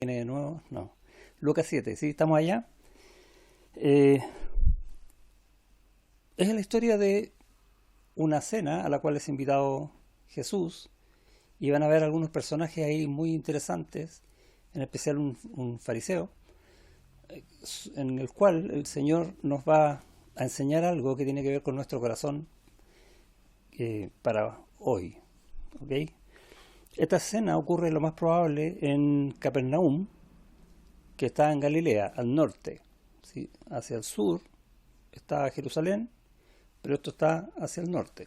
¿Viene de nuevo? No. Lucas 7, ¿sí? ¿Estamos allá? Eh, es la historia de una cena a la cual es invitado Jesús y van a ver algunos personajes ahí muy interesantes, en especial un fariseo, en el cual el Señor nos va a enseñar algo que tiene que ver con nuestro corazón para hoy. ¿Ok? Esta escena ocurre lo más probable en Capernaum, que está en Galilea, al norte. ¿Sí? Hacia el sur está Jerusalén, pero esto está hacia el norte.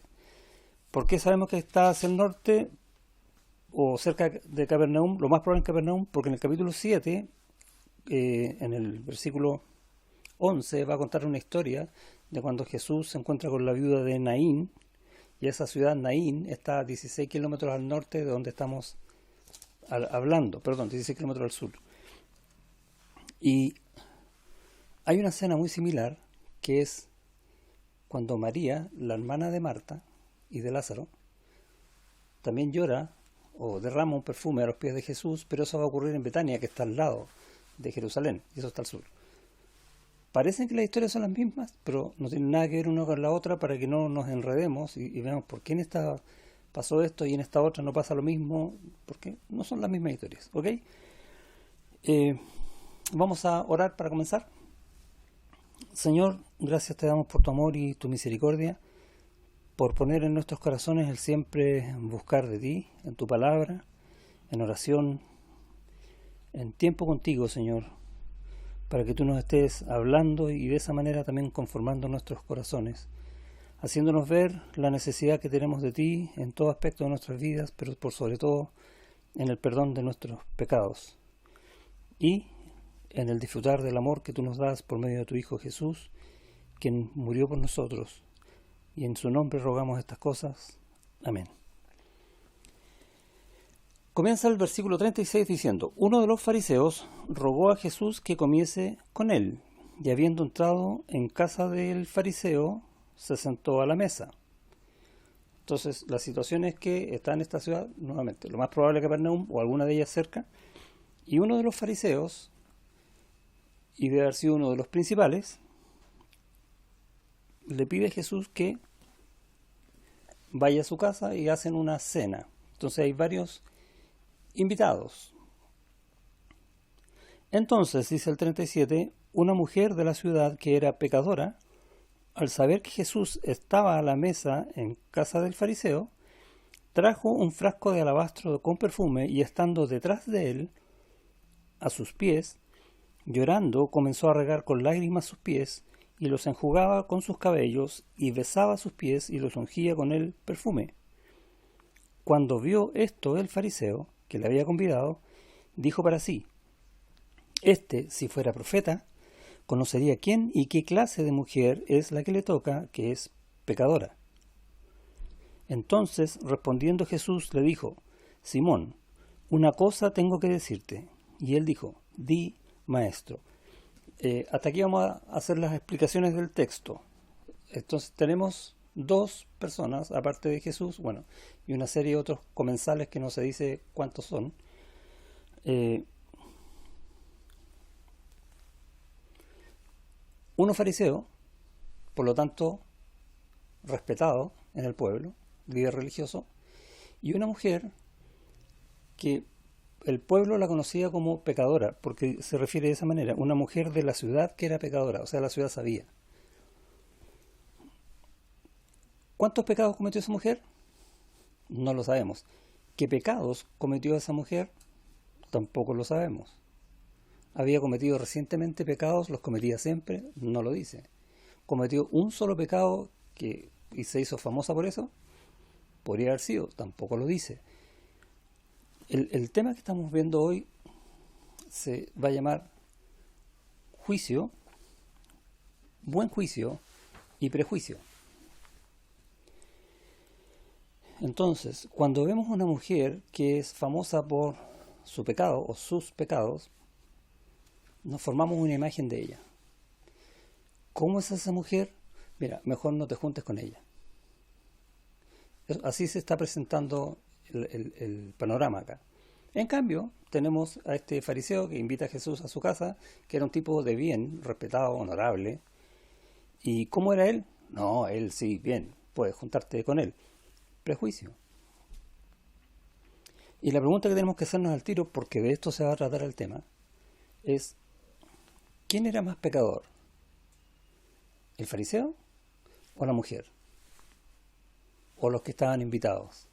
¿Por qué sabemos que está hacia el norte o cerca de Capernaum? Lo más probable en Capernaum, porque en el capítulo 7, en el versículo 11, va a contar una historia de cuando Jesús se encuentra con la viuda de Naín, y esa ciudad Naín está a 16 kilómetros al norte de donde estamos hablando, perdón, 16 kilómetros al sur. Y hay una escena muy similar que es cuando María, la hermana de Marta y de Lázaro, también llora o derrama un perfume a los pies de Jesús, pero eso va a ocurrir en Betania, que está al lado de Jerusalén, y eso está al sur. Parecen que las historias son las mismas, pero no tienen nada que ver una con la otra para que no nos enredemos y veamos por qué en esta pasó esto y en esta otra no pasa lo mismo, porque no son las mismas historias, ¿ok? Eh, Vamos a orar para comenzar. Señor, gracias te damos por tu amor y tu misericordia, por poner en nuestros corazones el siempre buscar de ti, en tu palabra, en oración, en tiempo contigo, Señor, para que tú nos estés hablando y de esa manera también conformando nuestros corazones, haciéndonos ver la necesidad que tenemos de ti en todo aspecto de nuestras vidas, pero por sobre todo en el perdón de nuestros pecados y en el disfrutar del amor que tú nos das por medio de tu Hijo Jesús, quien murió por nosotros. Y en su nombre rogamos estas cosas. Amén. Comienza el versículo 36 diciendo: Uno de los fariseos rogó a Jesús que comiese con él, y habiendo entrado en casa del fariseo, se sentó a la mesa. Entonces, la situación es que está en esta ciudad, nuevamente, lo más probable es Capernaum o alguna de ellas cerca, y uno de los fariseos, y debe haber sido uno de los principales, le pide a Jesús que vaya a su casa y hacen una cena. Entonces hay varios invitados. Entonces, dice el 37, una mujer de la ciudad que era pecadora, al saber que Jesús estaba a la mesa en casa del fariseo, trajo un frasco de alabastro con perfume y estando detrás de él, a sus pies, llorando, comenzó a regar con lágrimas sus pies y los enjugaba con sus cabellos y besaba sus pies y los ungía con el perfume. Cuando vio esto el fariseo, que le había convidado, dijo para sí: Este, si fuera profeta, conocería quién y qué clase de mujer es la que le toca, que es pecadora. Entonces, respondiendo Jesús, le dijo: Simón, una cosa tengo que decirte. Y él dijo: Di, maestro. Hasta aquí vamos a hacer las explicaciones del texto. Entonces tenemos dos personas, aparte de Jesús, bueno, y una serie de otros comensales que no se dice cuántos son. Uno fariseo, por lo tanto respetado en el pueblo, líder religioso, y una mujer que el pueblo la conocía como pecadora, porque se refiere de esa manera, una mujer de la ciudad que era pecadora, o sea, la ciudad sabía. ¿Cuántos pecados cometió esa mujer? No lo sabemos. ¿Qué pecados cometió esa mujer? Tampoco lo sabemos. ¿Había cometido recientemente pecados? ¿Los cometía siempre? No lo dice. ¿Cometió un solo pecado y se hizo famosa por eso? Podría haber sido, tampoco lo dice. El tema que estamos viendo hoy se va a llamar juicio, buen juicio y prejuicio. Entonces, cuando vemos una mujer que es famosa por su pecado o sus pecados, nos formamos una imagen de ella. ¿Cómo es esa mujer? Mira, mejor no te juntes con ella. Así se está presentando el panorama acá. En cambio, tenemos a este fariseo que invita a Jesús a su casa, que era un tipo de bien, respetado, honorable. ¿Y cómo era él? No, él sí, bien, puedes juntarte con él. Prejuicio. Y la pregunta que tenemos que hacernos al tiro, porque de esto se va a tratar el tema, es ¿quién era más pecador? ¿El fariseo o la mujer? ¿O los que estaban invitados?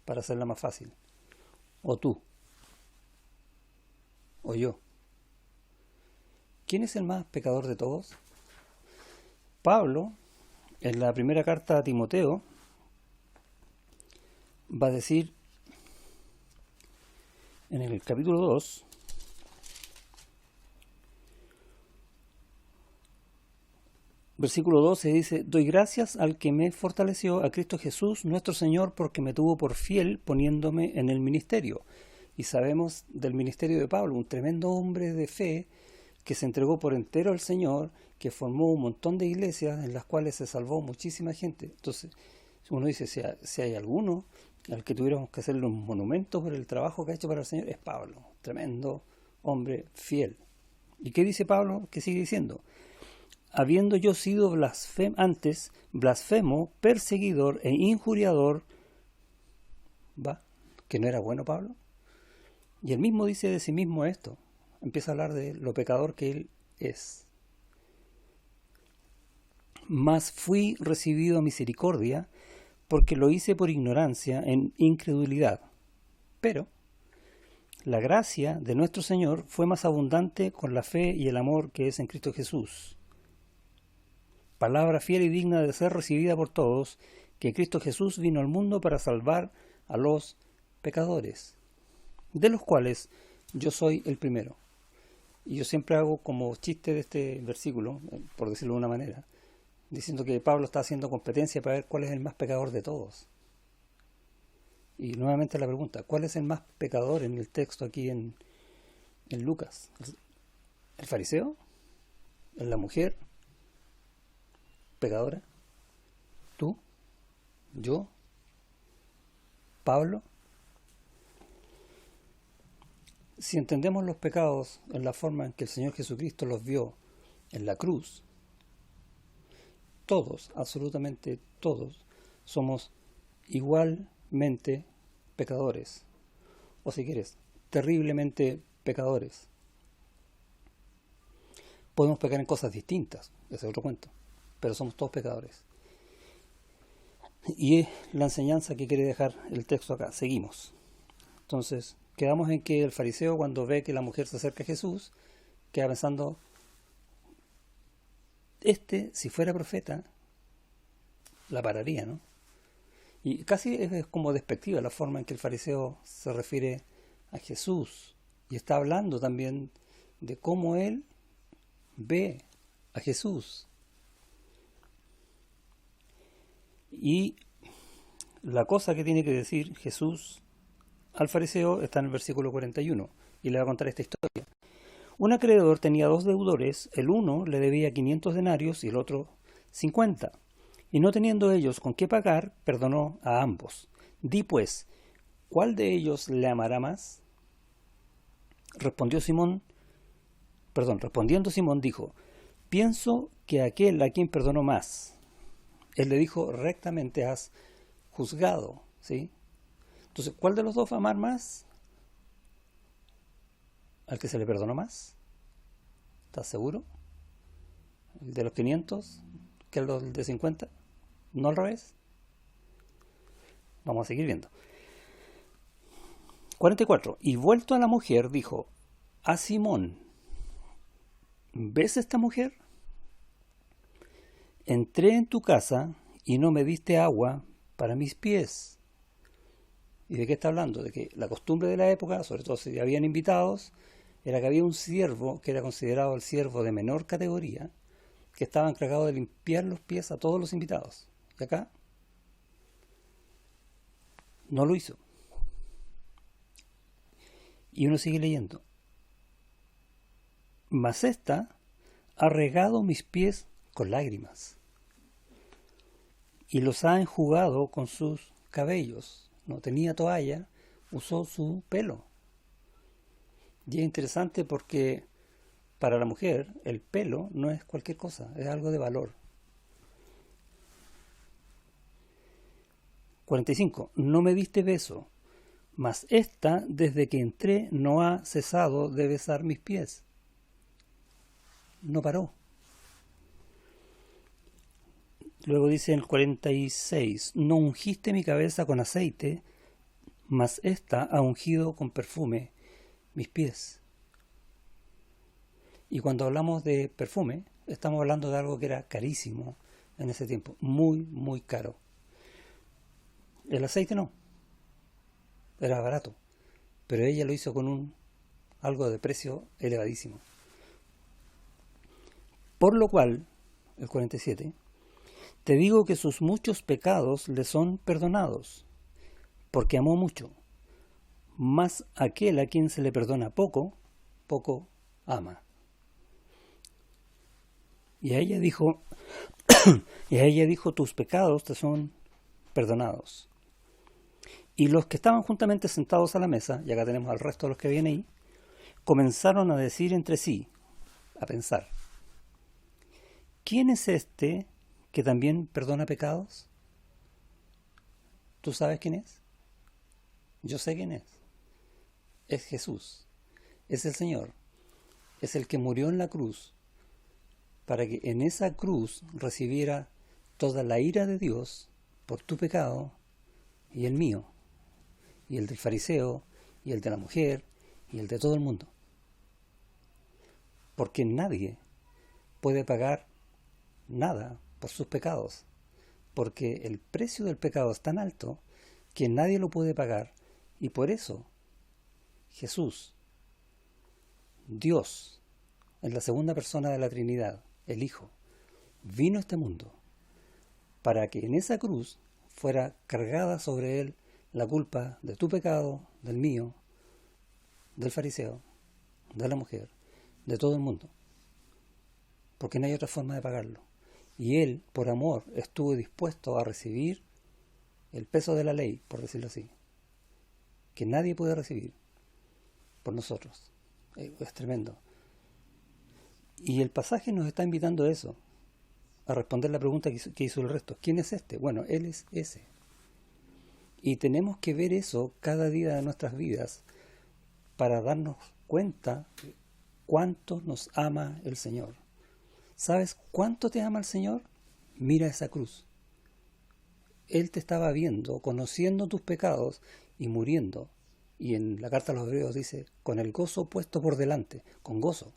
Para hacerla más fácil. ¿O tú? ¿O yo? ¿Quién es el más pecador de todos? Pablo, en la primera carta a Timoteo, va a decir en el capítulo 2, versículo 12 dice: doy gracias al que me fortaleció, a Cristo Jesús nuestro Señor, porque me tuvo por fiel poniéndome en el ministerio. Y sabemos del ministerio de Pablo, un tremendo hombre de fe que se entregó por entero al Señor, que formó un montón de iglesias en las cuales se salvó muchísima gente. Entonces uno dice, si hay alguno al que tuviéramos que hacerle un monumento por el trabajo que ha hecho para el Señor, es Pablo, tremendo hombre fiel. ¿Y qué dice Pablo? ¿Qué sigue diciendo? Habiendo yo sido antes blasfemo, perseguidor e injuriador, ¿va? ¿Que no era bueno Pablo? Y él mismo dice de sí mismo esto. Empieza a hablar de lo pecador que él es. Mas fui recibido a misericordia, porque lo hice por ignorancia, en incredulidad. Pero la gracia de nuestro Señor fue más abundante con la fe y el amor que es en Cristo Jesús. Palabra fiel y digna de ser recibida por todos, que Cristo Jesús vino al mundo para salvar a los pecadores, de los cuales yo soy el primero. Y yo siempre hago como chiste de este versículo, por decirlo de una manera, diciendo que Pablo está haciendo competencia para ver cuál es el más pecador de todos. Y nuevamente la pregunta, ¿cuál es el más pecador en el texto aquí en Lucas? ¿El fariseo? ¿Es la mujer pecadora? ¿Tú? ¿Yo? ¿Pablo? Si entendemos los pecados en la forma en que el Señor Jesucristo los vio en la cruz, todos, absolutamente todos, somos igualmente pecadores, o si quieres, terriblemente pecadores. Podemos pecar en cosas distintas, ese es otro cuento, pero somos todos pecadores. Y es la enseñanza que quiere dejar el texto acá. Seguimos. Entonces, quedamos en que el fariseo, cuando ve que la mujer se acerca a Jesús, queda pensando, si fuera profeta, la pararía, ¿no? Y casi es como despectiva la forma en que el fariseo se refiere a Jesús. Y está hablando también de cómo él ve a Jesús. Y la cosa que tiene que decir Jesús al fariseo está en el versículo 41. Y le va a contar esta historia. Un acreedor tenía 2 deudores, el uno le debía 500 denarios y el otro 50. Y no teniendo ellos con qué pagar, perdonó a ambos. Di pues, ¿cuál de ellos le amará más? Respondiendo Simón dijo, pienso que aquel a quien perdonó más. Él le dijo, rectamente has juzgado, ¿sí? Entonces, ¿cuál de los dos va a amar más? ¿Al que se le perdonó más? ¿Estás seguro? ¿El de los 500 que el de 50? ¿No al revés? Vamos a seguir viendo. 44. Y vuelto a la mujer, dijo a Simón, ¿ves esta mujer? Entré en tu casa y no me diste agua para mis pies. ¿Y de qué está hablando? De que la costumbre de la época, sobre todo si habían invitados, era que había un siervo que era considerado el siervo de menor categoría, que estaba encargado de limpiar los pies a todos los invitados. Y acá no lo hizo. Y uno sigue leyendo. Mas ésta ha regado mis pies con lágrimas y los ha enjugado con sus cabellos. No tenía toalla, usó su pelo. Y es interesante porque para la mujer el pelo no es cualquier cosa, es algo de valor. 45. No me diste beso, mas ésta desde que entré no ha cesado de besar mis pies. No paró. Luego dice en el 46, no ungiste mi cabeza con aceite, mas ésta ha ungido con perfume mis pies. Y cuando hablamos de perfume, estamos hablando de algo que era carísimo en ese tiempo, muy, muy caro. El aceite no, era barato, pero ella lo hizo con algo de precio elevadísimo. Por lo cual, el 47, te digo que sus muchos pecados le son perdonados, porque amó mucho. Mas aquel a quien se le perdona poco, poco ama. Y a ella dijo, tus pecados te son perdonados. Y los que estaban juntamente sentados a la mesa, y acá tenemos al resto de los que vienen ahí, comenzaron a decir entre sí, a pensar, ¿quién es este que también perdona pecados? ¿Tú sabes quién es? Yo sé quién es. Es Jesús, es el Señor, es el que murió en la cruz para que en esa cruz recibiera toda la ira de Dios por tu pecado y el mío, y el del fariseo, y el de la mujer, y el de todo el mundo. Porque nadie puede pagar nada por sus pecados, porque el precio del pecado es tan alto que nadie lo puede pagar, y por eso Jesús, Dios, en la segunda persona de la Trinidad, el Hijo, vino a este mundo para que en esa cruz fuera cargada sobre él la culpa de tu pecado, del mío, del fariseo, de la mujer, de todo el mundo, porque no hay otra forma de pagarlo. Y él, por amor, estuvo dispuesto a recibir el peso de la ley, por decirlo así, que nadie puede recibir por nosotros. Es tremendo. Y el pasaje nos está invitando a eso, a responder la pregunta que hizo el resto. ¿Quién es este? Bueno, él es ese. Y tenemos que ver eso cada día de nuestras vidas para darnos cuenta de cuánto nos ama el Señor. ¿Sabes cuánto te ama el Señor? Mira esa cruz. Él te estaba viendo, conociendo tus pecados y muriendo. Y en la carta a los Hebreos dice, con el gozo puesto por delante, con gozo.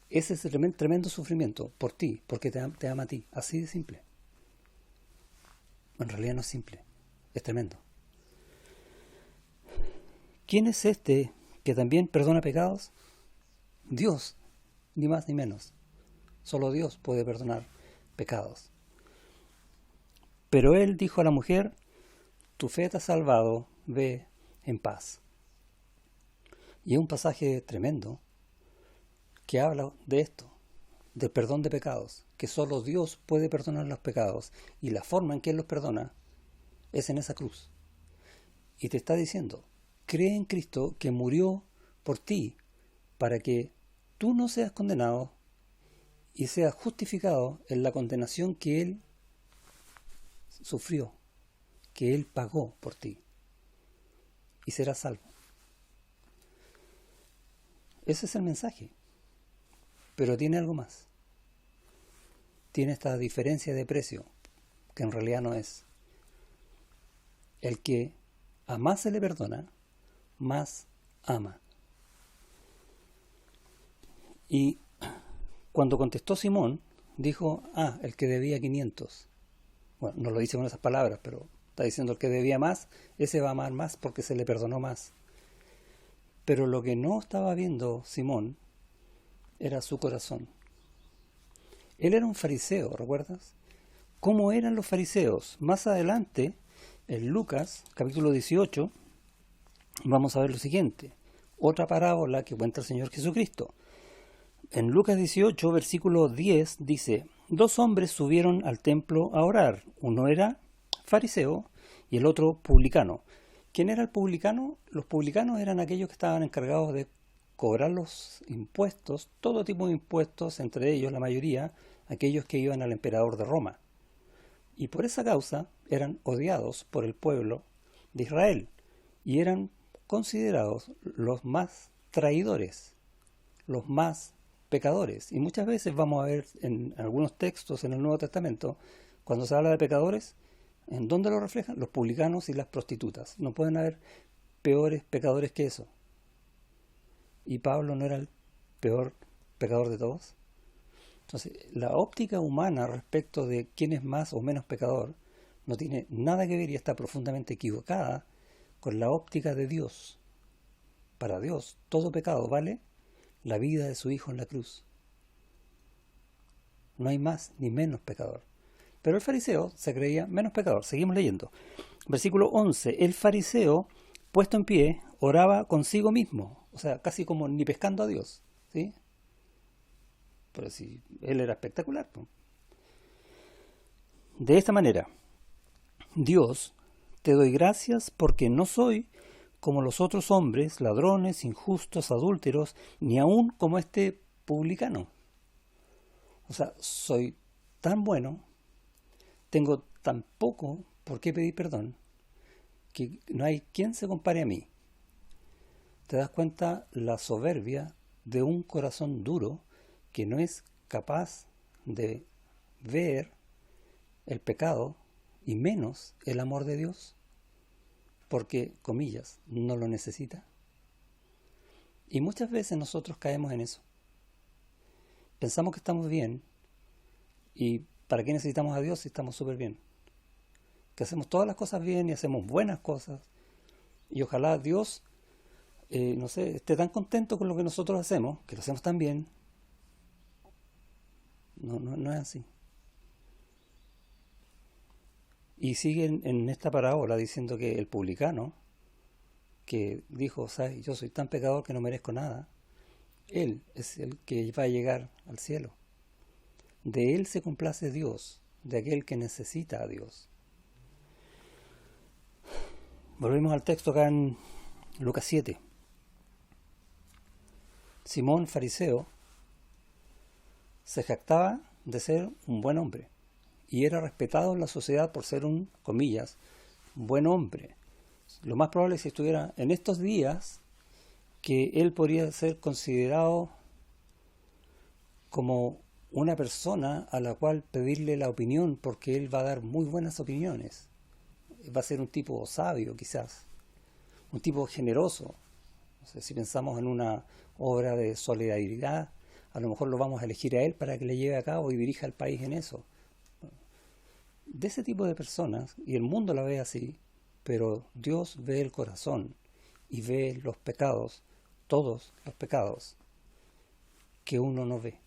Ese es el tremendo sufrimiento por ti, porque te ama a ti. Así de simple. En realidad no es simple, es tremendo. ¿Quién es este que también perdona pecados? Dios, ni más ni menos. Solo Dios puede perdonar pecados. Pero él dijo a la mujer, tu fe te ha salvado, ve en paz. Y es un pasaje tremendo que habla de esto, del perdón de pecados, que solo Dios puede perdonar los pecados, y la forma en que Él los perdona es en esa cruz. Y te está diciendo, cree en Cristo que murió por ti, para que tú no seas condenado y seas justificado en la condenación que Él sufrió, que Él pagó por ti, y serás salvo. Ese es el mensaje. Pero tiene algo más. Tiene esta diferencia de precio, que en realidad no es. El que a más se le perdona, más ama. Y cuando contestó Simón, dijo, el que debía 500. Bueno, no lo dice con esas palabras, pero está diciendo el que debía más, ese va a amar más porque se le perdonó más. Pero lo que no estaba viendo Simón era su corazón. Él era un fariseo, ¿recuerdas? ¿Cómo eran los fariseos? Más adelante, en Lucas, capítulo 18, vamos a ver lo siguiente. Otra parábola que cuenta el Señor Jesucristo. En Lucas 18, versículo 10, dice, 2 hombres subieron al templo a orar. Uno era fariseo y el otro publicano. ¿Quién era el publicano? Los publicanos eran aquellos que estaban encargados de cobrar los impuestos, todo tipo de impuestos, entre ellos la mayoría, aquellos que iban al emperador de Roma. Y por esa causa eran odiados por el pueblo de Israel y eran considerados los más traidores, los más pecadores. Y muchas veces vamos a ver en algunos textos en el Nuevo Testamento, cuando se habla de pecadores, ¿en dónde lo reflejan? Los publicanos y las prostitutas. No pueden haber peores pecadores que eso. ¿Y Pablo no era el peor pecador de todos? Entonces, la óptica humana respecto de quién es más o menos pecador no tiene nada que ver y está profundamente equivocada con la óptica de Dios. Para Dios, todo pecado vale la vida de su Hijo en la cruz. No hay más ni menos pecador. Pero el fariseo se creía menos pecador. Seguimos leyendo. Versículo 11. El fariseo, puesto en pie, oraba consigo mismo. O sea, casi como ni pescando a Dios. ¿Sí? Pero si él era espectacular, ¿no? De esta manera, Dios, te doy gracias porque no soy como los otros hombres, ladrones, injustos, adúlteros, ni aun como este publicano. O sea, soy tan bueno, tengo tan poco por qué pedir perdón, que no hay quien se compare a mí. Te das cuenta la soberbia de un corazón duro que no es capaz de ver el pecado y menos el amor de Dios, porque, comillas, no lo necesita. Y muchas veces nosotros caemos en eso. Pensamos que estamos bien y ¿para qué necesitamos a Dios si estamos súper bien? Que hacemos todas las cosas bien y hacemos buenas cosas y ojalá Dios, no sé, esté tan contento con lo que nosotros hacemos, que lo hacemos tan bien. No es así. Y sigue en esta parábola diciendo que el publicano, que dijo, ¿sabes? Yo soy tan pecador que no merezco nada, él es el que va a llegar al cielo. De él se complace Dios, de aquel que necesita a Dios. Volvemos al texto acá en Lucas 7. Simón, fariseo, se jactaba de ser un buen hombre y era respetado en la sociedad por ser un, comillas, buen hombre. Lo más probable es que estuviera en estos días que él podría ser considerado como una persona a la cual pedirle la opinión porque él va a dar muy buenas opiniones. Va a ser un tipo sabio quizás, un tipo generoso. O sea, si pensamos en una obra de solidaridad, a lo mejor lo vamos a elegir a él para que le lleve a cabo y dirija el país en eso. De ese tipo de personas, y el mundo la ve así, pero Dios ve el corazón y ve los pecados, todos los pecados que uno no ve.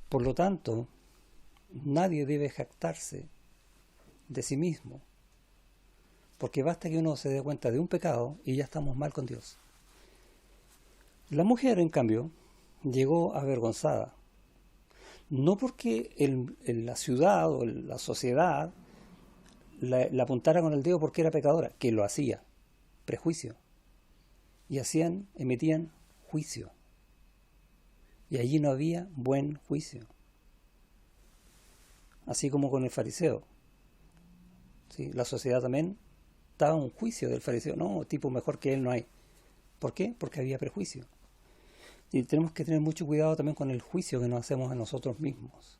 Por lo tanto, nadie debe jactarse de sí mismo, porque basta que uno se dé cuenta de un pecado y ya estamos mal con Dios. La mujer, en cambio, llegó avergonzada, no porque en la ciudad o en la sociedad la apuntara con el dedo porque era pecadora, que lo hacía, prejuicio, y emitían juicio, y allí no había buen juicio. Así como con el fariseo, ¿sí? La sociedad también daba un juicio del fariseo, no, tipo mejor que él no hay. ¿Por qué? Porque había prejuicio. Y tenemos que tener mucho cuidado también con el juicio que nos hacemos a nosotros mismos.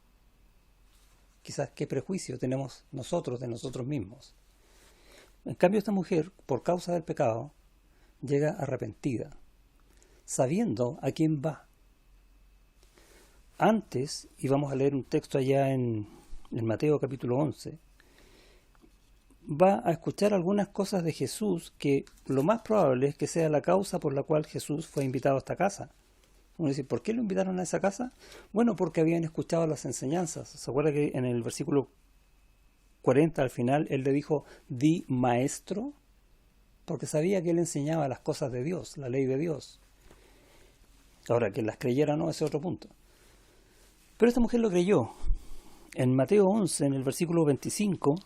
Quizás qué prejuicio tenemos nosotros de nosotros mismos. En cambio, esta mujer, por causa del pecado, llega arrepentida, sabiendo a quién va. Antes, y vamos a leer un texto allá en Mateo capítulo 11, va a escuchar algunas cosas de Jesús que lo más probable es que sea la causa por la cual Jesús fue invitado a esta casa. Uno dice, ¿por qué lo invitaron a esa casa? Bueno, porque habían escuchado las enseñanzas. ¿Se acuerda que en el versículo 40 al final él le dijo, di maestro? Porque sabía que él enseñaba las cosas de Dios, la ley de Dios. Ahora, que las creyera o no, ese es otro punto. Pero esta mujer lo creyó. En Mateo 11, en el versículo 25,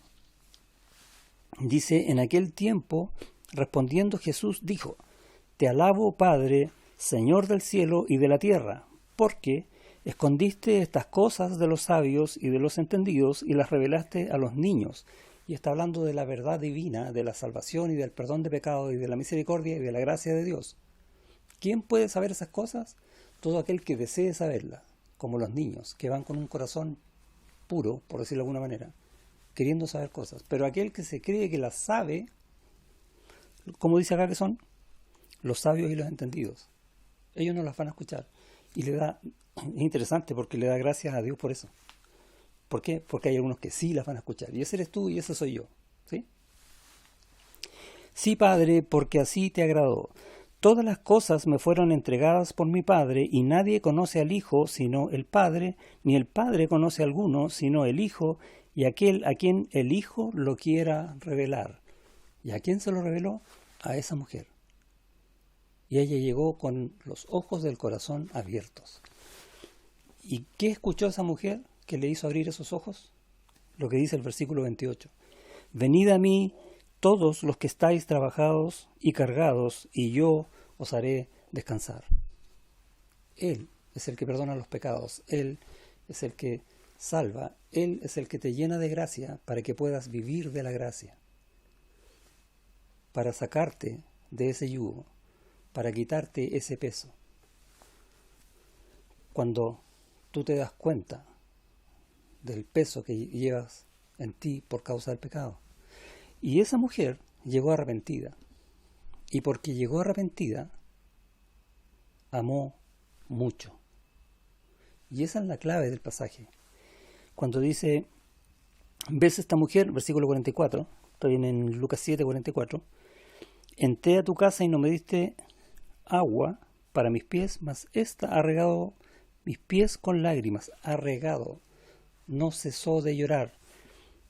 Dice, en aquel tiempo, respondiendo Jesús, dijo, Te alabo, Padre, Señor del cielo y de la tierra, porque escondiste estas cosas de los sabios y de los entendidos y las revelaste a los niños. Y está hablando de la verdad divina, de la salvación y del perdón de pecados y de la misericordia y de la gracia de Dios. ¿Quién puede saber esas cosas? Todo aquel que desee saberlas, como los niños, que van con un corazón puro, por decirlo de alguna manera, queriendo saber cosas. Pero aquel que se cree que las sabe, como dice acá que son los sabios y los entendidos, ellos no las van a escuchar. Y es interesante porque le da gracias a Dios por eso. ¿Por qué? Porque hay algunos que sí las van a escuchar. Y ese eres tú y ese soy yo. ¿Sí? Sí, Padre, porque así te agradó. Todas las cosas me fueron entregadas por mi Padre, y nadie conoce al Hijo sino el Padre, ni el Padre conoce a alguno sino el Hijo, y aquel a quien el Hijo lo quiera revelar. ¿Y a quién se lo reveló? A esa mujer. Y ella llegó con los ojos del corazón abiertos. ¿Y qué escuchó esa mujer que le hizo abrir esos ojos? Lo que dice el versículo 28. Venid a mí todos los que estáis trabajados y cargados, y yo os haré descansar. Él es el que perdona los pecados, Él es el que salva, Él es el que te llena de gracia para que puedas vivir de la gracia, para sacarte de ese yugo, para quitarte ese peso. Cuando tú te das cuenta del peso que llevas en ti por causa del pecado. Y esa mujer llegó arrepentida. Y porque llegó arrepentida, amó mucho. Y esa es la clave del pasaje. Cuando dice, ves esta mujer, versículo 44, estoy en Lucas 7, 44, entré a tu casa y no me diste agua para mis pies, mas ésta ha regado mis pies con lágrimas, ha regado, no cesó de llorar,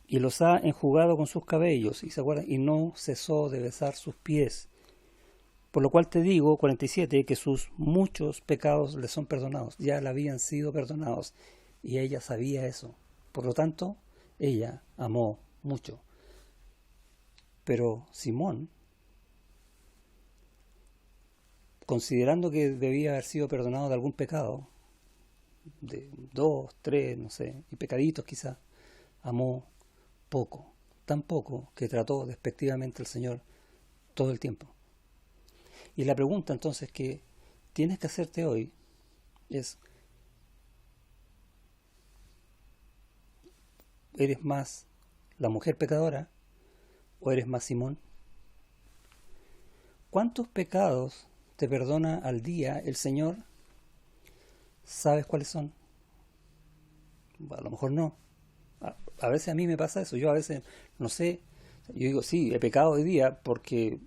y los ha enjugado con sus cabellos, y se acuerdan, y no cesó de besar sus pies. Por lo cual te digo, 47, que sus muchos pecados le son perdonados, ya le habían sido perdonados, y ella sabía eso. Por lo tanto, ella amó mucho. Pero Simón, considerando que debía haber sido perdonado de algún pecado, de 2, 3, no sé, y pecaditos quizás, amó poco, tan poco que trató despectivamente al Señor todo el tiempo. Y la pregunta entonces que tienes que hacerte hoy es, ¿eres más la mujer pecadora o eres más Simón? ¿Cuántos pecados te perdona al día el Señor? ¿Sabes cuáles son? A lo mejor no. A veces a mí me pasa eso. Yo a veces no sé. Yo digo, sí, he pecado hoy día porque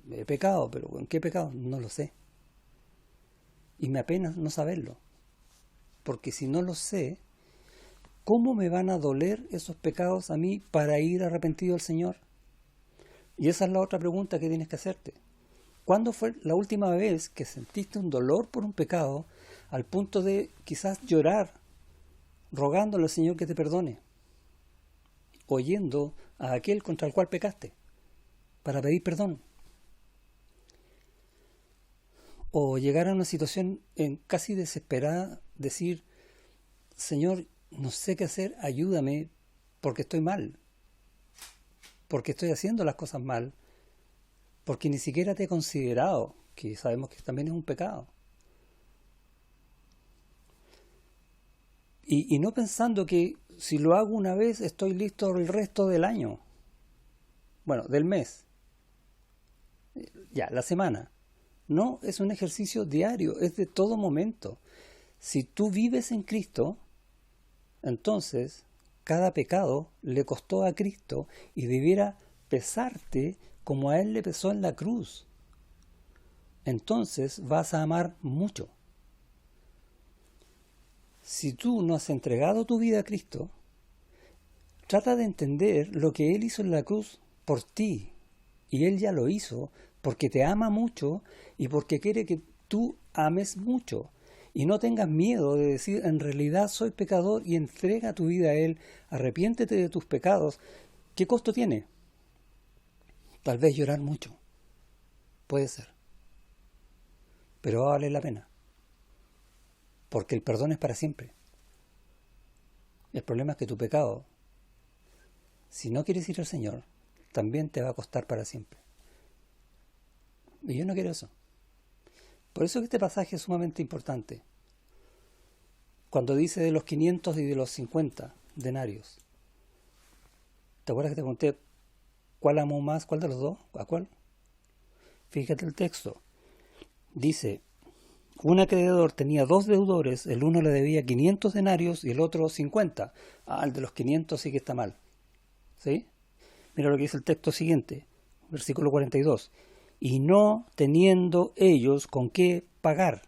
he pecado, pero ¿en qué pecado? No lo sé. Y me apena no saberlo. Porque si no lo sé, ¿cómo me van a doler esos pecados a mí para ir arrepentido al Señor? Y esa es la otra pregunta que tienes que hacerte. ¿Cuándo fue la última vez que sentiste un dolor por un pecado al punto de quizás llorar, rogándole al Señor que te perdone, oyendo a aquel contra el cual pecaste, para pedir perdón? O llegar a una situación casi desesperada, decir, Señor, no sé qué hacer, ayúdame, porque estoy mal, porque estoy haciendo las cosas mal, porque ni siquiera te he considerado, que sabemos que también es un pecado. Y no pensando que si lo hago una vez estoy listo el resto del año. Bueno, del mes. Ya, la semana. No, es un ejercicio diario, es de todo momento. Si tú vives en Cristo, entonces cada pecado le costó a Cristo y debiera pesarte como a Él le pesó en la cruz. Entonces vas a amar mucho. Si tú no has entregado tu vida a Cristo, trata de entender lo que Él hizo en la cruz por ti. Y Él ya lo hizo porque te ama mucho y porque quiere que tú ames mucho. Y no tengas miedo de decir, en realidad soy pecador, y entrega tu vida a Él, arrepiéntete de tus pecados. ¿Qué costo tiene? Tal vez llorar mucho. Puede ser. Pero va a valer la pena. Porque el perdón es para siempre. El problema es que tu pecado, si no quieres ir al Señor, también te va a costar para siempre. Y yo no quiero eso. Por eso que este pasaje es sumamente importante. Cuando dice de los 500 y de los 50 denarios. ¿Te acuerdas que te conté cuál amó más? ¿Cuál de los dos? ¿A cuál? Fíjate el texto. Dice, un acreedor tenía dos deudores, el uno le debía 500 denarios y el otro 50. Ah, el de los 500 sí que está mal. ¿Sí? Mira lo que dice el texto siguiente, versículo 42. Y no teniendo ellos con qué pagar.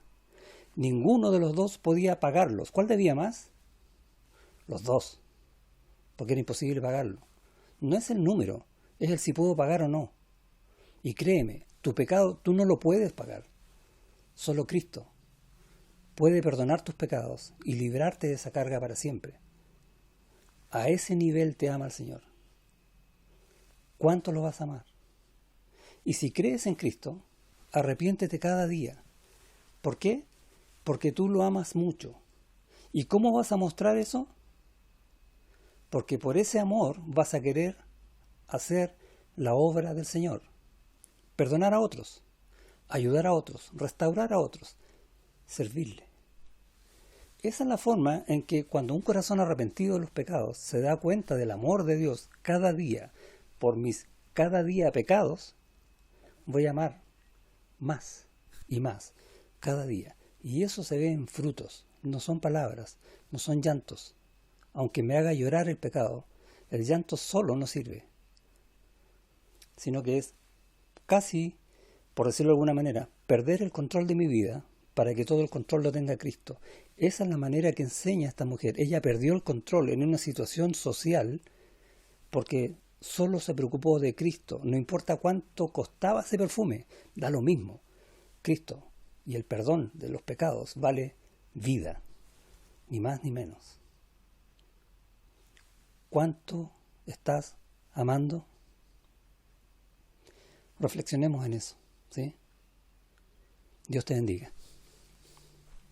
Ninguno de los dos podía pagarlos. ¿Cuál debía más? Los dos. Porque era imposible pagarlo. No es el número, es el si puedo pagar o no. Y créeme, tu pecado tú no lo puedes pagar. Solo Cristo puede perdonar tus pecados y librarte de esa carga para siempre. A ese nivel te ama el Señor. ¿Cuánto lo vas a amar? Y si crees en Cristo, arrepiéntete cada día. ¿Por qué? Porque tú lo amas mucho. ¿Y cómo vas a mostrar eso? Porque por ese amor vas a querer hacer la obra del Señor. Perdonar a otros, ayudar a otros, restaurar a otros, servirle. Esa es la forma en que cuando un corazón arrepentido de los pecados se da cuenta del amor de Dios cada día por mis cada día pecados, voy a amar más y más cada día. Y eso se ve en frutos, no son palabras, no son llantos. Aunque me haga llorar el pecado, el llanto solo no sirve, sino que es casi, por decirlo de alguna manera, perder el control de mi vida para que todo el control lo tenga Cristo. Esa es la manera que enseña esta mujer. Ella perdió el control en una situación social porque solo se preocupó de Cristo. No importa cuánto costaba ese perfume, da lo mismo. Cristo y el perdón de los pecados vale vida, ni más ni menos. ¿Cuánto estás amando? Reflexionemos en eso, ¿sí? Dios te bendiga.